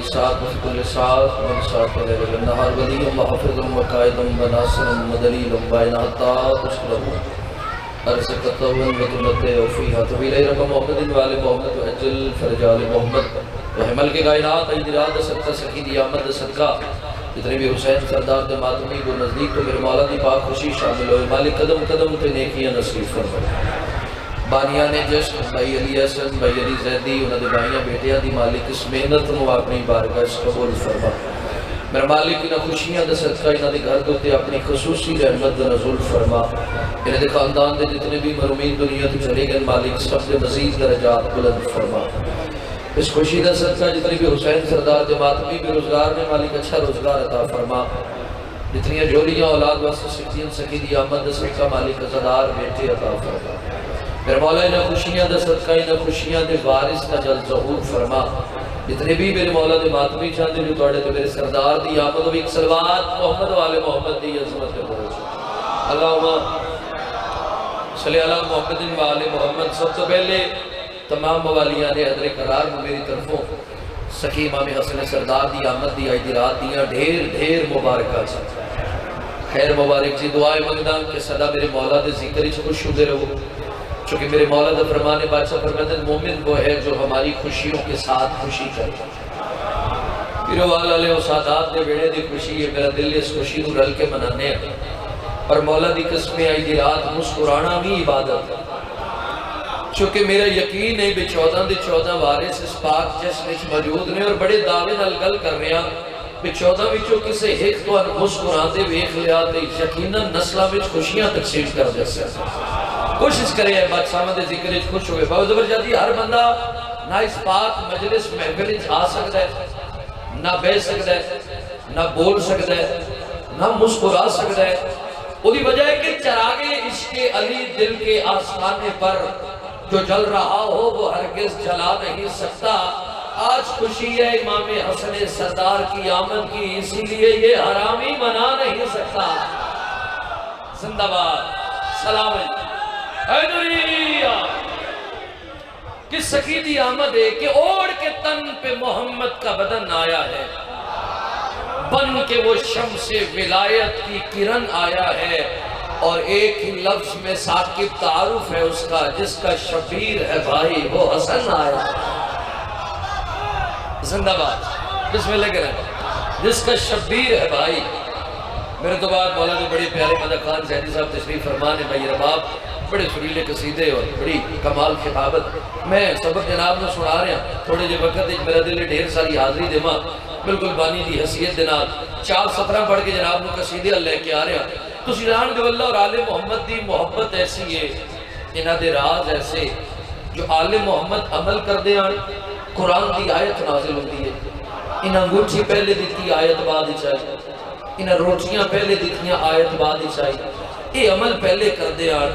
كل ساعة وفي كل ساعة ومن ساعة الليل والنهار ولي وحافظ وقائد وناصر ودليل بين حتى تشكره أرزقته وتمتع وفيها طويل رب محمد وآل محمد وأجل فرج آل محمد وحمل کے کائنات اجراد صدقہ سخی دی آمد صدقہ جتنے بھی حسین سردار دے ماتمی کو نزدیک تو میرے مولا دی پاک خوشی شامل ہوئے مالک قدم قدم تے نیکیاں نصیب فرمائے بانیان جشن بھائی علی حسن بھائی علی زیدی انہاں دے بھائیاں بیٹیاں دی مالک اس محنت نو اپنی بارگاہ اس قبول فرما میرے مالک انہاں خوشیاں دے صدقہ انہاں دے گھر دوتے اپنی خصوصی رحمت دے نزول فرما انہاں دے خاندان دے جتنے بھی مرحومین دنیا تے چلے گئے مالک سب دے مزید درجات بلند فرما اس خوشی دا صدقہ جتنی بھی حسین سردار دے ماتمی بھی روزگار میں مالک اچھا روزگار عطا فرما جتنی جوڑیاں اولاد واسطے سکتین سکیدی آمد دا صدقہ مالک ازادار بیٹے عطا فرما میرے مولا انہاں خوشیاں دا صدقہ انہاں خوشیاں دے وارث دا جل ظہور فرما جتنے بھی میرے مولا دے ماتمی چاہتے جو توڑے تو میرے سردار دی آمد و ایک سلوات محمد و آل محمد دی عظمت کے پہنچ اللہم صلی اللہ محمد و آل محمد سب تو پہلے تمام موالیان حضر قرار میں میری طرفوں سکی امام حسن سردار دی آمد دی آئی دی رات دیا ڈھیر ڈھیر مبارکہ خیر مبارک جی دعائیں مگدان کہ صدا میرے مولا دے ذکری چھو خوش ہوتے رہو چونکہ میرے مولا دے فرمانے بادشاہ فرمانے مومن وہ ہے جو ہماری خوشیوں کے ساتھ خوشی کرے پیرو والا علیہ و سادات نے بیڑے دی خوشی ہے میرا دل اس خوشی کو رل کے منانے ہیں اور مولا دی قسمیں آئی دی رات مسکرانا بھی عبادت ہے چونکہ میرا یقین ہے بے 14 وارث اس پاک جشن میں موجود نے اور بڑے دعوے نال گل کر رہے ہیں بے 14 وچوں کسے ایک تو مسکراتے ویکھ لیا تے یقیناً نسلاں وچ خوشیاں تقسیم کر دے سکتا کوشش کرے ہے بادشاہ دے ذکر وچ خوش ہوئے بہت زبردستی ہر بندہ نہ اس پاک مجلس محفل وچ آ سکتا ہے نہ بیٹھ سکتا ہے نہ بول سکتا ہے نہ مسکرا سکتا ہے وہی وجہ ہے کہ چراغ عشق علی دل کے آسمانے پر جو جل رہا ہو وہ ہرگز جلا نہیں سکتا آج خوشی ہے امام حسن سردار کی آمد کی اسی لیے یہ حرامی منا نہیں سکتا زندہ باد سلام حیدریہ کس سکیدی آمد ہے کہ اوڑ کے تن پہ محمد کا بدن آیا ہے بن کے وہ شمس ولایت کی کرن آیا ہے اور ایک ہی لفظ میں ثاقب تعارف ہے اس کا جس کا شبیر ہے بھائی وہ حسن آیا زندہ باد بسم اللہ کریں جس کا شبیر ہے بھائی میرے تو بعد مولا نے بڑی پیارے مدد خان زیدی صاحب تشریف فرمانے بھائی رباب بڑے سریلے قصیدے اور بڑی کمال خطابت میں سبق جناب نے سنا رہے ہیں تھوڑے جو وقت میرا دل ڈھیر ساری حاضری دے ماں بالکل بانی دی حیثیت دنال 4 سطرہ پڑھ کے جناب نے قصیدے اللہ کے آ رہے ہیں تو سیران جو اللہ اور آل محمد دی محبت ایسی ہے انہاں دے راز ایسے جو آل محمد عمل کر دے آن قرآن دی آیت نازل ہوتی ہے انہاں انگوٹھی پہلے دیتی آیت بعد ہی چاہیے انہاں روٹیاں پہلے دیتیاں آیت بعد ہی چاہیے یہ عمل پہلے کر دے آن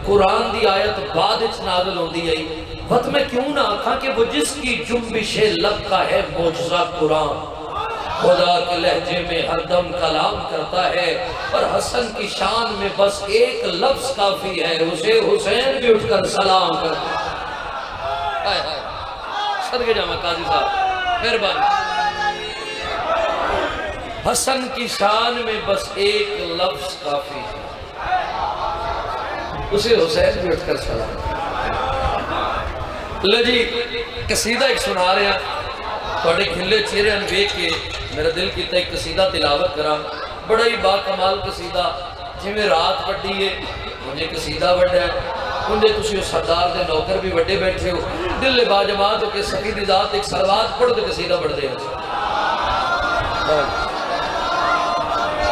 قرآن دی آیت بعد ہی نازل ہوتی ہے وقت میں کیوں نہ آکھاں کہ وہ جس کی جنبش لب کا ہے معجزہ قرآن خدا کے لہجے میں ہر دم کلام کرتا ہے اور حسن کی شان میں بس ایک لفظ کافی ہے اسے حسین بھی اٹھ کر سلام کرتا ہے صدقے جامع قاضی صاحب مہربانی حسن کی شان میں بس ایک لفظ کافی ہے اسے حسین بھی اٹھ کر سلام اللہ جی قصیدہ ایک سنا رہے ہیں توڑے کھلے چیرے انویک کے میرا دل کیتا ایک قصیدہ تلاوت کرا بڑا ہی با کمال قصیدہ جی میں رات بڑھی ہے مجھے قصیدہ بڑھا ہے انہیں تسی اس سردار دے نوکر بھی بڑھے بیٹھے ہو دل با جماعت ہو کہ سقید ذات ایک سلوات پڑھ دے قصیدہ بڑھ دے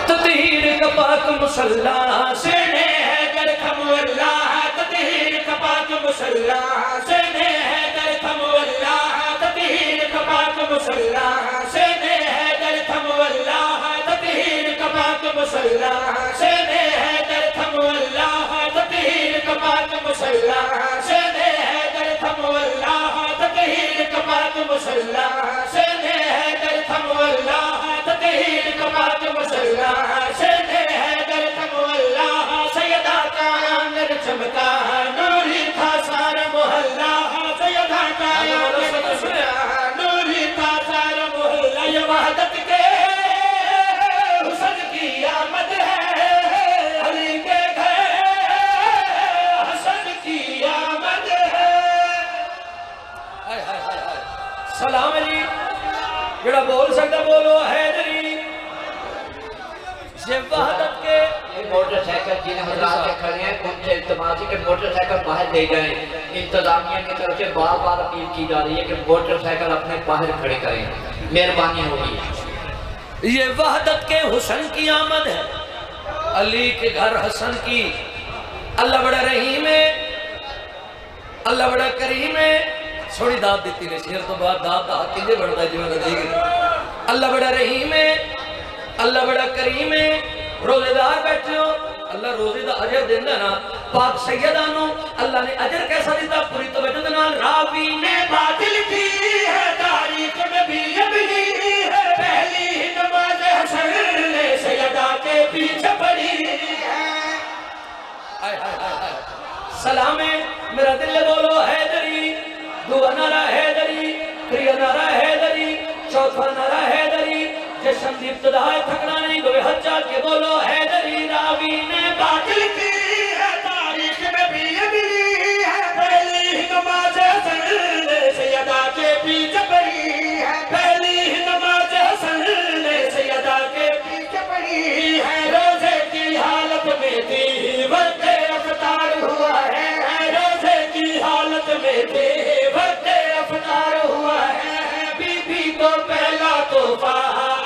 تطہیر کا پاک مسلح سے نے ہے در تھم اللہ تطہیر کا پاک مسلح سے نے ہے در تھم اللہ تطہیر کا پاک مسلح سے نے ہے در تھم اللہ تطہیر کا پاک مسلح سے نے ہے در تھم اللہ تطہیر کا پاک مسلح سے نے ہے در تھم اللہ تطہیر کا پاک مسلح سے نے ہے در تھم اللہ تطہیر کا پاک مسلح سے نے ہے در تھم اللہ سیدہ کا آنگر چمکا نوری تھا سارا محلہ سیدہ کا آنگر چمکا نوری تھا سارا محلہ سلام علی جڑا بول سکتا بولو حیدری یہ وحدت کے موٹر سائیکل جنہیں حضرات کے کھڑے ہیں ان سے التماس ہے کہ موٹر سائیکل باہر لے جائیں. انتظامیہ کی طرف سے بار بار اپیل کی جا رہی ہے کہ موٹر سائیکل اپنے باہر کھڑے کریں. مہربانی ہوگی. یہ وحدت کے حسن کی آمد ہے علی کے گھر حسن کی. اللہ بڑا رحیم ہے اللہ بڑا کریم ہے. سوڑی داد دیتی نے شیر تو بعد داد کیجئے بڑھتا ہے جو میں دیکھ رہی. اللہ بڑا رحیم ہے اللہ بڑا کریم ہے. روزے دار بیٹھے ہو اللہ روزے دا اجر دیندہ نا. پاک سیدانوں اللہ نے اجر کیسا دیتا پوری توجہ نال. راوی نے باطل کی ہے تاریخ میں بھی ابلی ہے پہلی ہی نماز حسن نے سیدہ کے پیچھے پڑی ہے. سلام میرا دل بولو حیدری دعا نعرہ حیدری کریا نعرہ حیدری چوتھا نعرہ حیدری. جشن دی ابتدا تھکنا نہیں دوے حجات کے بولو حیدری. راوی نے باطل کی ہے تاریخ میں بھی ابلی ہے پہلی ہی نماز حسن نے سیدہ کے پیچھے پڑی ہے. پہلی ہی نماز حسن نے سیدہ کے پیچھے پڑی ہے. روزے کی حالت میں تھی وقت افطار ہوا ہے. روزے کی حالت میں تھی وقت افطار ہوا ہے. بی بی کو پہلا تحفہ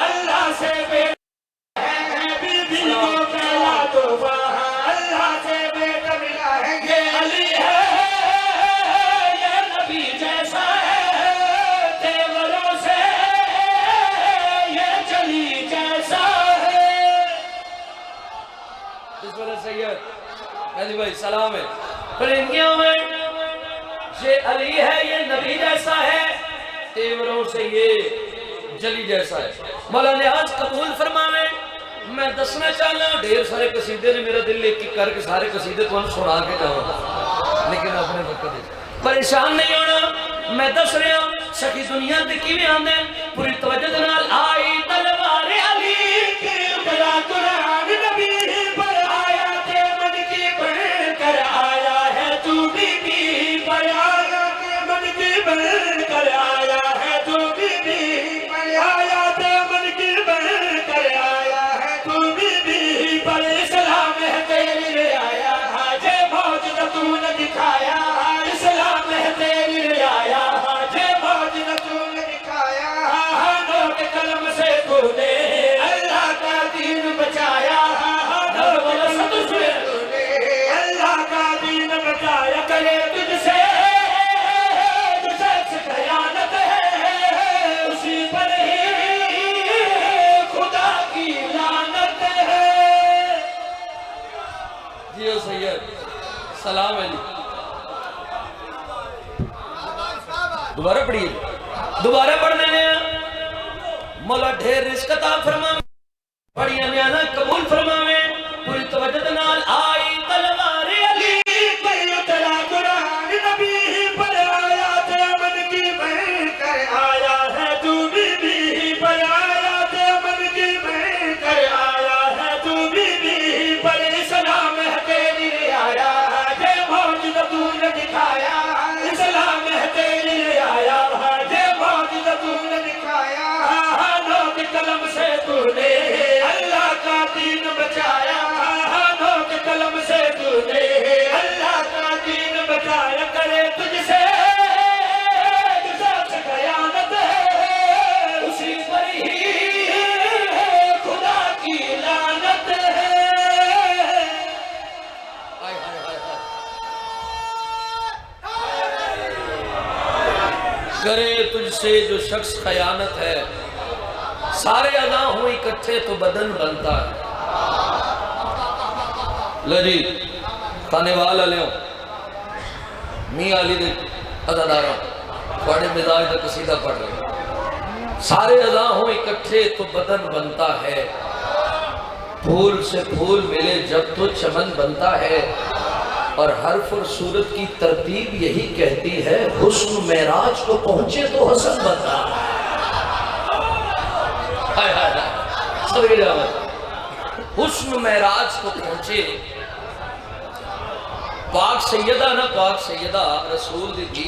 اللہ سے بیٹا ہے. بی بی کو پہلا تحفہ اللہ سے بیٹا ملا ہے. یہ علی ہے یہ نبی جیسا ہے تیوروں سے یہ چلی جیسا ہے. اس وجہ سید علی بھائی سلام ہے. پرنگیوں میں یہ علی ہے یہ نبی جیسا ہے تیوروں سے یہ جلی جیسا ہے. مولا نے آج قبول فرماوے. میں دسنا چاہنا ڈھیر سارے قصیدے نے میرا دل ایک کر کے سارے قصیدے تو ہم سنا کے جاؤں لیکن اپنے وقت پریشان نہیں ہونا. میں دس رہا ہوں سکی دنیا دے کیویں آندے پوری توجہ نال. آئی تلوار علی کی ابتدا قرآن نبی پر آیا تے من کی بڑھ کر آیا ہے تو بی بی پر آیا تے من کی بڑھ کر آیا ہے تو بی بی پر آیا تے من کی بڑھ کر آیا ہے تو بی بی پر. اسلام ہے تیری رعایا حاجے موجزہ تو نے دکھایا. اسلام ہے تیری رعایا حاجے موجزہ تو نے دکھایا. ہاتھوں کے قلم سے تو نے اللہ کا دین بچایا. ہاتھوں سے تو نے اللہ کا دین بچایا. کرے تجھ سے جو شخص خیانت ہے اسی پر ہی خدا کی لعنت ہے. جیو سید سلام علی. دوبارہ پڑھیے دوبارہ پڑھنے لیا. مولا ڈھیر رزق عطا فرماوے پڑھیا نے آنا قبول فرماوے. پوری توجہ نال. آئی تلوار علی کی ابتدا قرآن نبی پر آیا تے من کی بڑھ کر آیا ہے تو بی بی پر آیا تے من کی بڑھ کر آیا ہے تو بی بی پر. اسلام ہے تیری رعایا حاجے موجزہ تو نے دکھایا. اسلام ہے تیری رعایا حاجے موجزہ تو نے دکھایا. ہاتھوں کے قلم سے تو نے اللہ کا دین بچایا. ہاتھوں کے قلم سے تو نے اللہ کا دین بچایا. کرے تجھ سے جو شخص خیانت ہے اسی پر ہی خدا کی لعنت ہے. کرے تجھ سے جو شخص خیانت ہے سارے اعضاء ہوں اکٹھے تو بدن بنتا ہے. لو جی خانے والا لیوں میاں علی دے عزاداروں بڑے مزاج کا قصیدہ پڑھ رہے. سارے اعضاء ہوں اکٹھے تو بدن بنتا ہے. پھول سے پھول ملے جب تو چمن بنتا ہے. اور حرف اور صورت کی ترتیب یہی کہتی ہے حسن معراج کو پہنچے تو حسن بنتا ہے. حسن معراج کو پہنچے. پاک سیدہ نا پاک سیدہ رسول دی تھی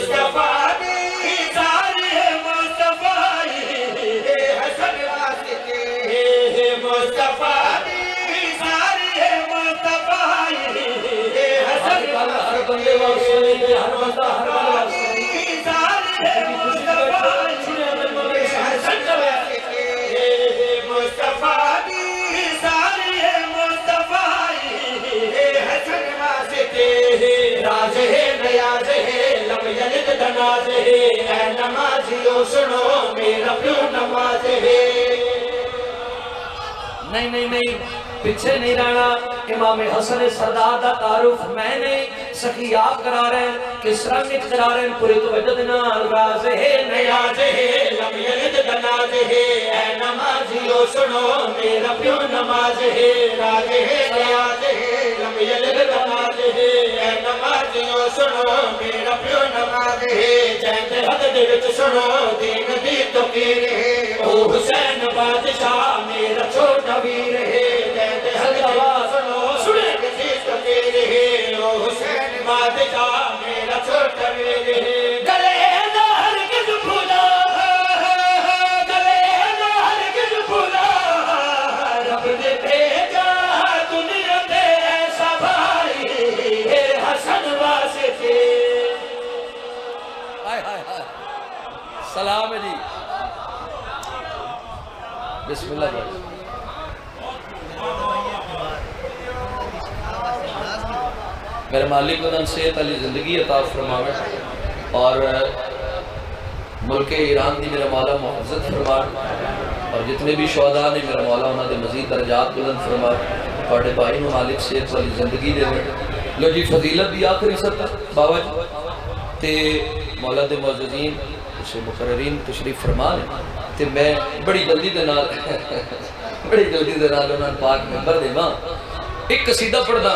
مصطفیٰ دی سارے مصطفیٰ حسن واسطے مصطفیٰ دی سارے مصطفیٰ حسن واسطے ہر بندہ راز ہے نیاز ہے لم یلد دناز ہے اے نمازیوں سنو میرا پیو نماز ہے نہیں پیچھے نہیں رہنا امام حسن سردار دا تعارف میں نہیں سخی آپ کرا رہے ہیں کس رنگ کرا رہے ہیں پوری توجہ دینا راز ہے نیاز ہے لم یلد دناز ہے اے نمازیوں سنو میرا پیو نماز ہے راز ہے نیاز ہے لم یلد دناز ہے اے نمازیوں سنو میرا پیو نماز ہے جہد حد دے وچ سنو دین دی توقیر ہے او حسین بادشاہ میرا چھوٹا ویر ہے جہد حد سنو سنے دی توقیر ہے او حسین بادشاہ میرا چھوٹا ویر ہے گلے نہ ہرگز بھولا گلے نہ ہرگز بھولا رب نے بھیجا دنیا تے ایسا بھائی ہے حسن واسطے سلام ہے جی بسم اللہ بھائی میرے مالک انہوں صحت علی زندگی عطا فرماوے اور ملک ایران دی میرا مولا محفظت فرماوے اور جتنے بھی شہداء نے میرا مولا انہوں نے مزید درجات بلند فرماوے اور بھائی مالک صحت علی زندگی دے لو جی فضیلت دی آخری سطح بابا جی تے مولا دے معززین اسے مقررین تشریف فرما لیں تے میں بڑی جلدی دے نال انہوں نے پاک ممبر دے ماں ایک قصیدہ پڑھ دا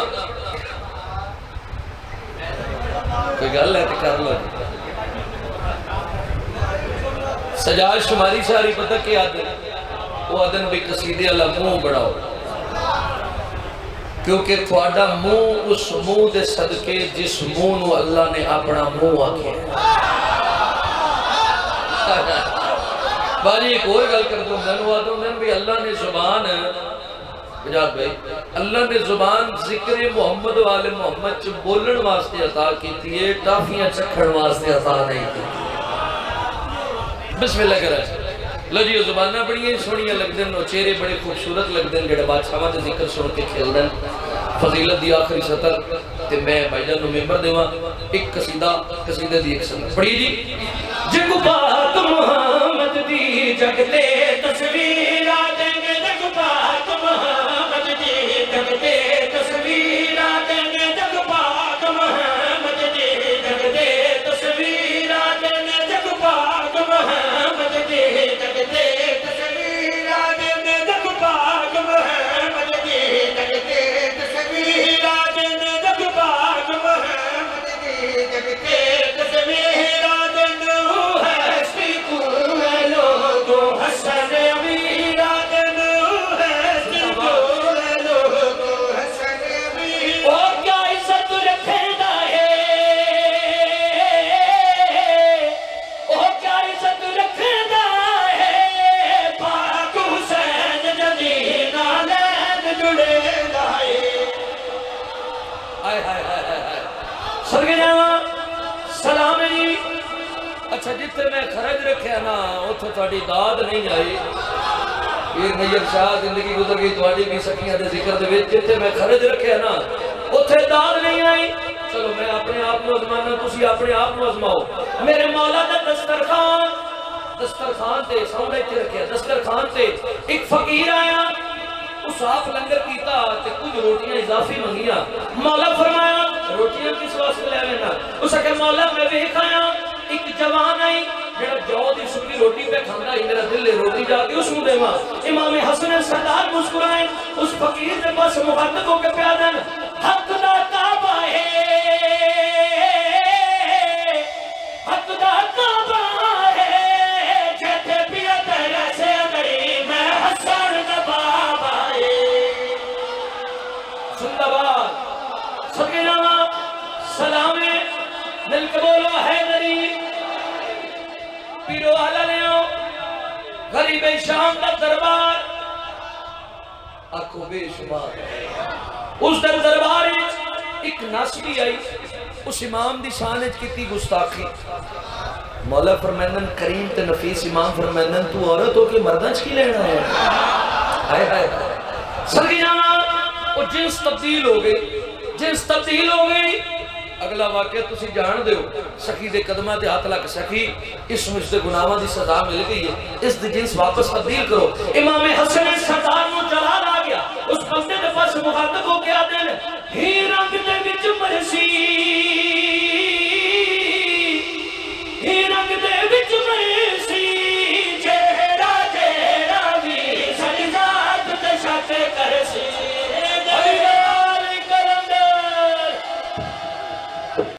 کوئی گل ہے تو کر لو سجاد شماری ساری پتہ کیا آدن وہ آدن بھی قصیدے اللہ منہ بڑھاؤ کیونکہ تھوڑا منہ اس منہ دے صدقے جس منہ نو اللہ نے اپنا منہ آکھے باری ایک اور گل کر دوں دن بھی اللہ نے زبان بجاد بھائی اللہ نے زبان ذکر محمد والے محمد چ بولن واسطے عطا کیتی ہے ٹافیاں چکھڑ واسطے عطا نہیں کی بسم اللہ کرا لو جی زبانہ بڑی سونیاں لگ دن چہرے بڑے خوبصورت لگ دن جڑے بادشاہاں دے ذکر سن کے کھیل دن فضیلت دی آخری سطر تے میں بھائی جان نو ممبر دیواں ایک قصیدے دی ایک سطر پڑھی جی جگ پاک محمد دی جگتے تصویر آدیں گے جگ پاک محمد دی جگتے تصویر آدیں گے جگ پاک محمد دی جگتے تصویر آدیں گے جگ پاک محمد دی جگتے تصویر آدیں گے جگ پاک محمد دی جگتے تصویر آدیں گے جگ پاک محمد دی جگتے تصویر اچھا جتے میں خرج رکھیا نا اتھے تھوڑی داد نہیں آئی پیر نیر شاہ زندگی گزر گئی تھوڑی بھی سکیاں دے ذکر دے وچ جتے میں خرج رکھیا نا اتھے داد نہیں آئی چلو میں اپنے آپ نو ازمانا تسی اپنے آپ نو ازماؤ میرے مولا دا دسترخوان تے سامنے تے رکھیا دسترخوان تے ایک فقیر آیا اس آپ لنگر کیتا تے کچھ روٹیاں اضافی منگیا مولا فرمایا روٹیاں کس واسطے لے لینا اس کہ مولا میں ویکھ آیا ایک جوان آئی جڑا جو دی سکی روٹی پہ کھانا ہی میرا دل لے روٹی جا کے اس کو دے ماں امام حسن سردار مسکرائیں اس فقیر دے پاس مخاطب ہو کے پیادن حق دا کعبہ ہے حق دا کعبہ ہے جیتے پیا تیرے سے اگڑی میں حسن دا بابا ہے زندہ باد سکینہ سلامے مل کے بولو حیدری پیرو والا نے ہو غریب شام کا دربار آنکھوں بے شمار اس در دربار ایک نس بھی آئی اس امام دی شان کیتی گستاخی مولا فرمائنن کریم تے نفیس امام فرمائنن تو عورت ہو کے مردنچ کی لینا ہے آئے آئے سرگی جانا وہ جنس تبدیل ہو گئی جنس تبدیل ہو گئی اگلا واقعہ تسی جان دے ہو سخی دے قدمہ دے ہاتھ لگ سخی اس مجھ دے گناہوں دی سزا مل گئی ہے اس دے جنس واپس تبدیل کرو امام حسن سردار نو جلال آ گیا اس بندے دے پاس مخاطب ہو کے آتے ہیں